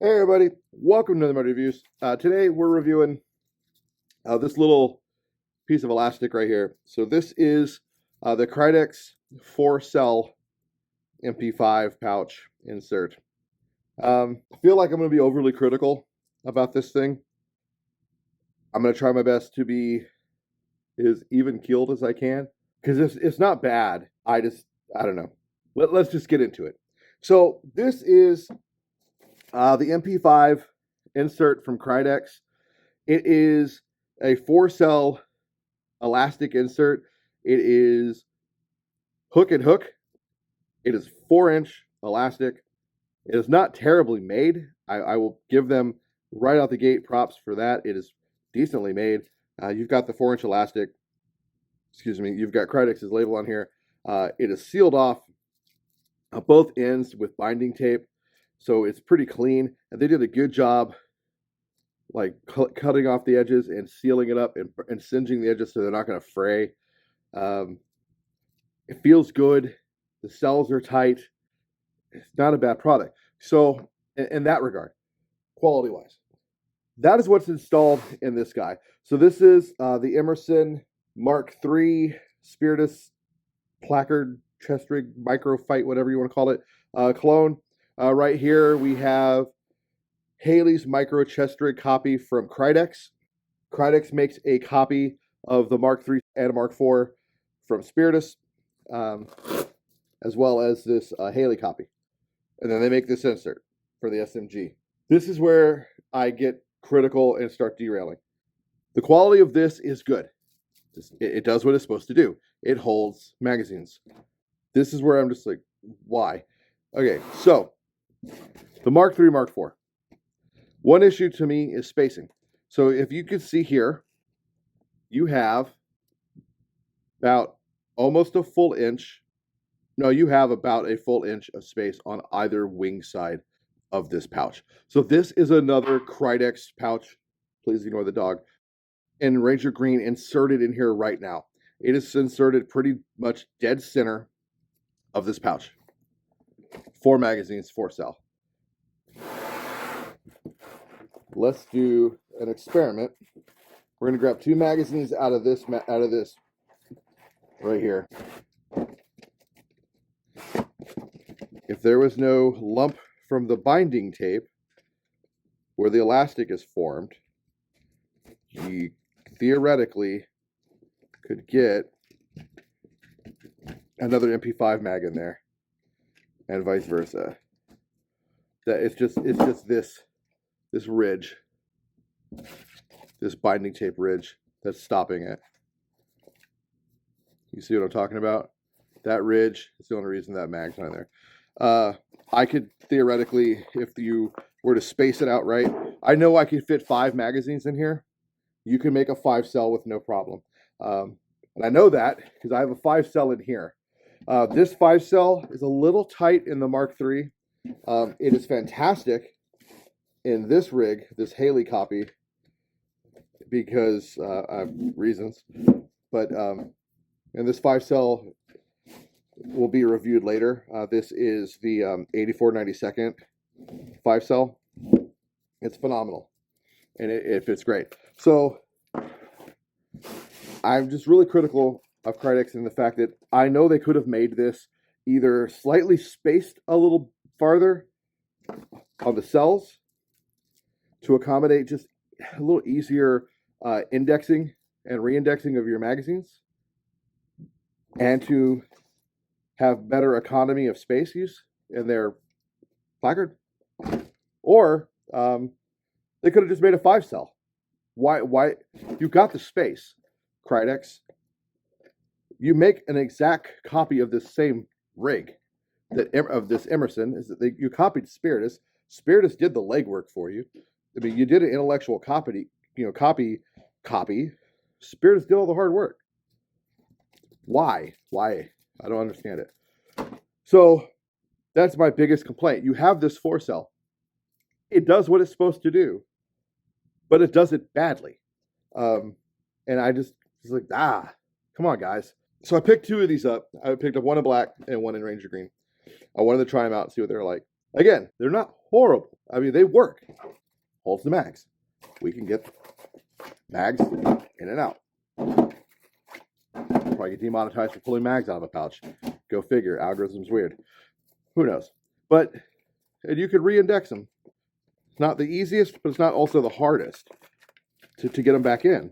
Hey everybody, welcome to the Mod Reviews. Today we're reviewing this little piece of elastic right here. So this is the Krydex 4-cell MP5 pouch insert. I feel like I'm going to be overly critical about this thing. I'm going to try my best to be as even-keeled as I can because it's not bad. I don't know. Let's just get into it. So this is the MP5 insert from Krydex. It is a 4-cell elastic insert. It is hook and hook. It is 4-inch elastic. It is not terribly made. I will give them right out the gate props for that. It is decently made. You've got the 4-inch elastic. Excuse me. You've got Krydex's label on here. It is sealed off both ends with binding tape. So it's pretty clean, and they did a good job like cutting off the edges and sealing it up and singeing the edges so they're not going to fray. It feels good. The cells are tight. It's not a bad product. So in that regard, quality-wise, that is what's installed in this guy. So this is the Emerson Mark III Spiritus placard chest rig micro fight, whatever you want to call it, clone. Right here we have Haley's micro chest rig copy from Krydex. Krydex makes a copy of the Mark III and Mark IV from Spiritus, as well as this Haley copy. And then they make this insert for the SMG. This is where I get critical and start derailing. The quality of this is good. It does what it's supposed to do. It holds magazines. This is where I'm just like, why? Okay, so the Mark III, Mark IV. One issue to me is spacing. So if you can see here, you have about almost a full inch. No, you have about a full inch of space on either wing side of this pouch. So this is another Krydex pouch. Please ignore the dog. In Ranger Green inserted in here right now. It is inserted pretty much dead center of this pouch. 4 magazines, 4-cell. Let's do an experiment. We're going to grab 2 magazines out of this right here. If there was no lump from the binding tape where the elastic is formed, you theoretically could get another MP5 mag in there, and vice versa. That it's just this ridge, this binding tape ridge that's stopping it. You see what I'm talking about? That ridge is the only reason that mag's not there. I could theoretically, if you were to space it out right, I know I could fit 5 magazines in here. You can make a 5-cell with no problem. And I know that because I have a 5-cell in here. This 5-cell is a little tight in the Mark III. It is fantastic in this rig, this Haley copy, because reasons. But and this 5-cell will be reviewed later. This is the 8492nd 5-cell. It's phenomenal, and it fits great. So I'm just really critical of Krydex in the fact that I know they could have made this either slightly spaced a little farther on the cells to accommodate just a little easier indexing and re-indexing of your magazines, and to have better economy of space use in their placard. Or they could have just made a 5-cell. Why? You've got the space, Krydex. You make an exact copy of this same rig of this Emerson. Is that you copied Spiritus. Spiritus did the legwork for you. I mean, you did an intellectual copy. Copy. Spiritus did all the hard work. Why? I don't understand it. So that's my biggest complaint. You have this 4-cell. It does what it's supposed to do, but it does it badly. And I just was like, come on, guys. So I picked 2 of these up. I picked up one in black and one in Ranger Green. I wanted to try them out and see what they're like. Again, they're not horrible. I mean, they work. Holds the mags. We can get mags in and out. Probably get demonetized for pulling mags out of a pouch. Go figure. Algorithm's weird. Who knows? But and you could re-index them. It's not the easiest, but it's not also the hardest to get them back in.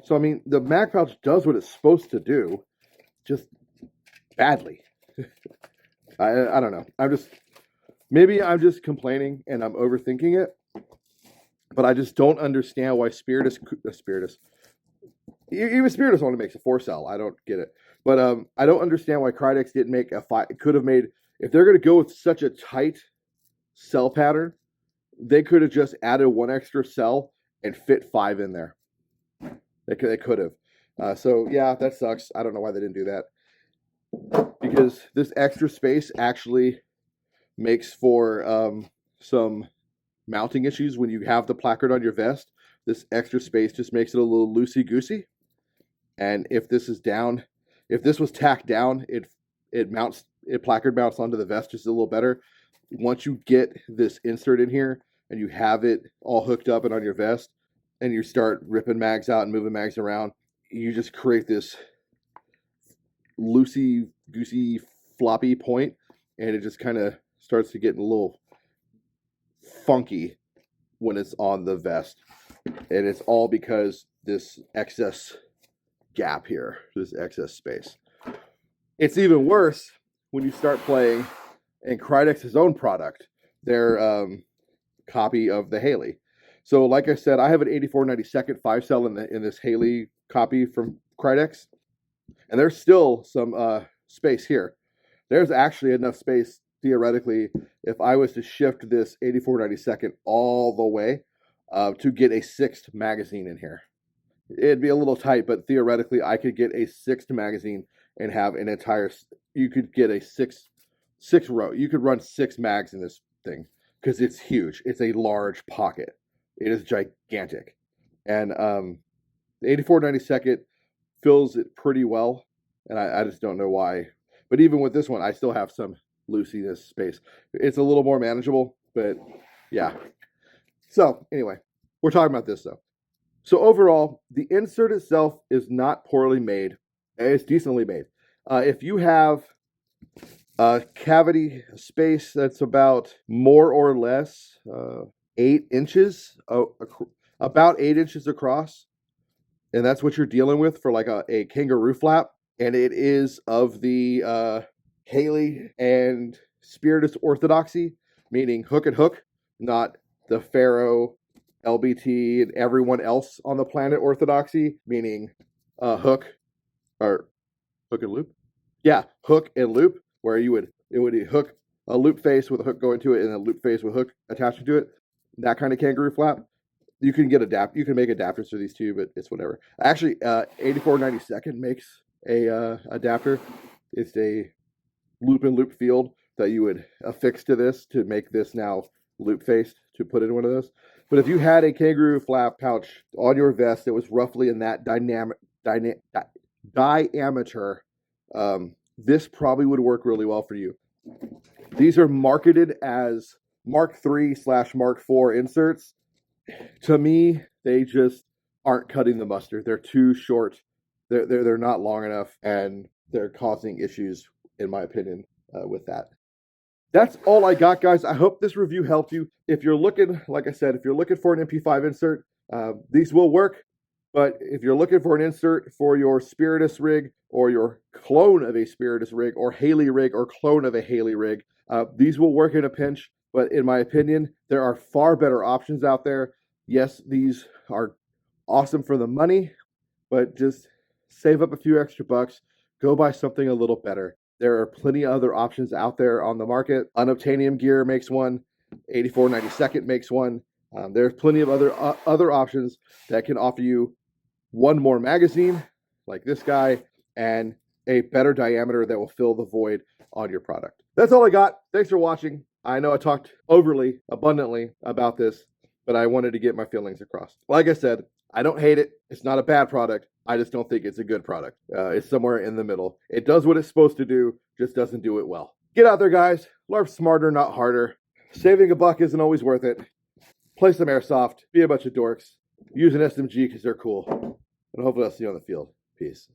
So, I mean, the mag pouch does what it's supposed to do, just badly. I don't know. Maybe I'm just complaining and I'm overthinking it, but I just don't understand why Spiritus, even Spiritus only makes a 4-cell. I don't get it. But I don't understand why Krydex didn't make a 5. It could have made, if they're going to go with such a tight cell pattern, they could have just added 1 extra cell and fit 5 in there. They could have. So, yeah, that sucks. I don't know why they didn't do that. Because this extra space actually makes for some mounting issues when you have the placard on your vest. This extra space just makes it a little loosey-goosey. And if this is down, if this was tacked down, placard mounts onto the vest just a little better. Once you get this insert in here and you have it all hooked up and on your vest, and you start ripping mags out and moving mags around, you just create this loosey-goosey floppy point, and it just kind of starts to get a little funky when it's on the vest. And it's all because this excess gap here, this excess space. It's even worse when you start playing in Krydex's own product, their copy of the Haley. So, like I said, I have an 84/92 5-cell in this Haley copy from Krydex, and there's still some space here. There's actually enough space, theoretically, if I was to shift this 84/92 all the way to get a 6th magazine in here. It'd be a little tight, but theoretically, I could get a 6th magazine and have an entire, you could get a six row. You could run 6 mags in this thing because it's huge. It's a large pocket. It is gigantic. And the 84/92 fills it pretty well. And I just don't know why. But even with this one, I still have some loosiness space. It's a little more manageable, but yeah. So anyway, we're talking about this though. So overall, the insert itself is not poorly made. It's decently made. If you have a cavity space that's about more or less 8 inches, about 8 inches across, and that's what you're dealing with for like a kangaroo flap, and it is of the Haley and Spiritus orthodoxy, meaning hook and hook, not the Pharaoh, LBT, and everyone else on the planet orthodoxy, meaning hook or hook and loop. Yeah, hook and loop, where it would hook a loop face with a hook going to it and a loop face with a hook attaching to it. That kind of kangaroo flap. You can get you can make adapters for these two, but it's whatever. Actually, 84/92 makes a adapter. It's a loop and loop field that you would affix to this to make this now loop faced to put in one of those. But if you had a kangaroo flap pouch on your vest that was roughly in that diameter, this probably would work really well for you. These are marketed as Mark III/Mark IV inserts. To me, they just aren't cutting the mustard. They're too short. They're not long enough, and they're causing issues, in my opinion, with that. That's all I got, guys. I hope this review helped you. If you're looking, like I said, if you're looking for an MP5 insert, these will work. But if you're looking for an insert for your Spiritus rig or your clone of a Spiritus rig or Haley rig or clone of a Haley rig, these will work in a pinch. But in my opinion, there are far better options out there. Yes, these are awesome for the money, but just save up a few extra bucks. Go buy something a little better. There are plenty of other options out there on the market. Unobtainium Gear makes one. 84/92 makes one. There's plenty of other options that can offer you one more magazine, like this guy, and a better diameter that will fill the void on your product. That's all I got. Thanks for watching. I know I talked overly, abundantly about this, but I wanted to get my feelings across. Like I said, I don't hate it. It's not a bad product. I just don't think it's a good product. It's somewhere in the middle. It does what it's supposed to do, just doesn't do it well. Get out there, guys. LARP smarter, not harder. Saving a buck isn't always worth it. Play some airsoft, be a bunch of dorks, use an SMG because they're cool, and hopefully I'll see you on the field. Peace.